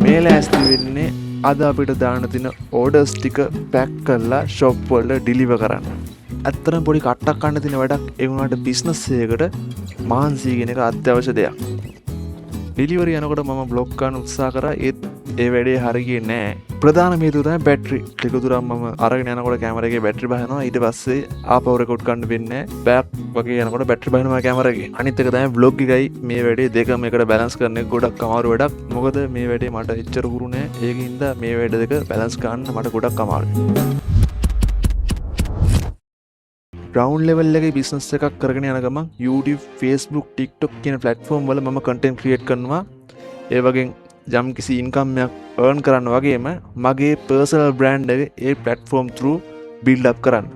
මේ ලෑස්ති වෙන්නේ අද අපිට දාන්න තියෙන ඕඩර්ස් ටික පැක් කරලා ෂොප් වලට ඩිලිවර් කරන්න. ඇත්තටම පොඩි කට්ටක් ගන්න තියෙන වැඩක් ඒ වුණාට බිස්නස් එකකට මහන්සි කියන එක අත්‍යවශ්‍ය දෙයක්. ඩිලිවරි යනකොට මම බ්ලොග් ගන්න උත්සාහ කරා ඒත් ඒ වැඩේ හරියන්නේ නැහැ. ප්‍රධාන හේතුව තමයි බැටරි. ටික දුරක් මම අරගෙන යනකොට කැමරා එකේ බැටරි බහනවා. ඊට පස්සේ ආපහු රෙකෝඩ් කරන්න වෙන්නේ නැහැ. බෑක් වගේ යනකොට බැටරි බහනවා කැමරා එකේ. අනිත් එක තමයි බ්ලොග් එකයි මේ වැඩේ දෙකම එකට බැලන්ස් කරන එක ගොඩක් අමාරු වැඩක්. මොකද මේ වැඩේ මට එච්චර හුරු නැහැ. ඒකින්ද මේ වැඩ දෙක බැලන්ස් කරන්න මට ගොඩක් අමාරුයි. ග්‍රවුන්ඩ් ලෙවල් එකේ බිස්නස් එකක් කරගෙන යන ගමන් YouTube, Facebook, TikTok කියන platform වල මම content create කරනවා. ඒ වගේ යම් කිසි ඉන්කම් එකක් earn කරන්න වගේම මගේ personal brand එක ඒ platform through build up කරන්න.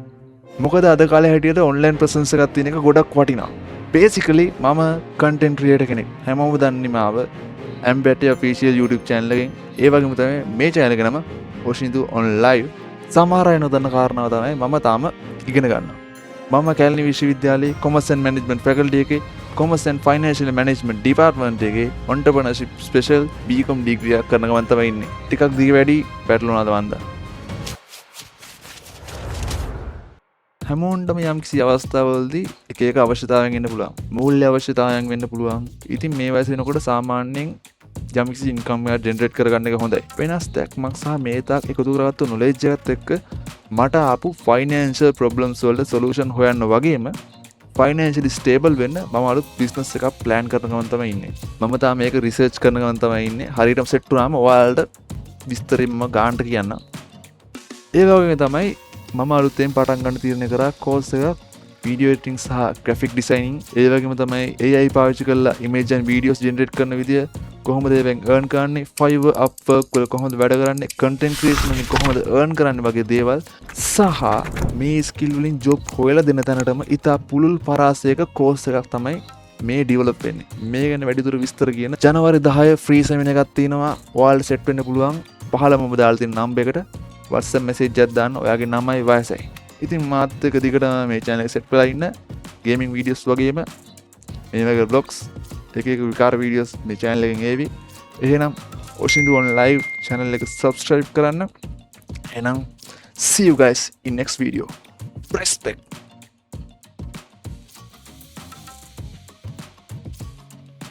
මොකද අද කාලේ හැටියට online presence එකක් තියෙන එක ගොඩක් වටිනවා. Basically මම content creator කෙනෙක්. හැමෝම දන්නේ මාව Ambati official YouTube channel එකෙන්. ඒ වගේම තමයි මේ channel එක නම Oshindu on live. සමහර අය නොදන්න කාරණාව තමයි මම තාම ඉගෙන ගන්නවා. මම කැලණි විශ්වවිද්‍යාලයේ Commerce and Management faculty එකේ Commerce and Financial Management department එකේ entrepreneurship special BCom degree එකක් කරන ගමන් තමයි ඉන්නේ. ටිකක් දිග වැඩි පැටලුණාද වන්ද. හැමෝන්ටම යම්කිසි අවස්ථාවලදී එක එක අවශ්‍යතාවයන් එන්න පුළුවන්. මූල්‍ය අවශ්‍යතාවයන් වෙන්න පුළුවන්. ඉතින් මේ වයස වෙනකොට සාමාන්‍යයෙන් යම්කිසි ඉන්කම් එකක් ජෙනරේට් කරගන්න එක හොඳයි. වෙනස් දැක්මක් සහ මේ තාක් එකතු කරගත්තු knowledge එකත් එක්ක මට ආපු ෆයිනෑන්ෂල් ප්‍රොබ්ලම්ස් වලට සොලියුෂන් හොයන්න වගේම ෆයිනෑන්ෂලි ස්ටේබල් වෙන්න මම අලුත් බිස්නස් එකක් ප්ලෑන් කරන ගමන් තමයි ඉන්නේ. මම තාම මේක රිසර්ච් කරන ගමන් තමයි ඉන්නේ. හරියටම සෙට් වුණාම ඔයාලට විස්තරින්ම ගානට කියන්න. ඒ වගේම තමයි මම අලුතෙන් පටන් ගන්න තීරණය කරා කෝස් එකක් වීඩියෝ එඩිටින් සහ ග්‍රැෆික් ඩිසයිනින්. ඒ වගේම තමයි AI පාවිච්චි කරලා ඉමේජ් and videos ජෙනරේට් කරන විදිය, කොහොමද ඒවෙන් earn කරන්නේ, Fiverr, Upwork වල කොහොමද වැඩ කරන්නේ, content creation වලින් කොහොමද earn කරන්නේ වගේ දේවල් සහ මේ skill වලින් job හොයලා දෙන තැනටම ඉතා පුළුල් පරාසයක course එකක් තමයි මේ develop වෙන්නේ. මේ ගැන වැඩිදුර විස්තර කියන ජනවාරි 10 free seminar එකක් තියෙනවා. ඔයාලට set වෙන්න පුළුවන්. පහළම ඔබ දාලා තියෙන number එකට WhatsApp message එකක් දාන්න. ඔයාගේ නමයි වයසයි. ඉතින් මාත් එක්ක දිගට මේ channel එක set වෙලා ඉන්න. gaming videos වගේම මේ වගේ vlogs එක විකාර වීඩියෝස් මේ channel එකෙන් ඒවි. එහෙනම් Oshindu on live channel එක subscribe කරන්න. එහෙනම් see you guys in next video. Respect.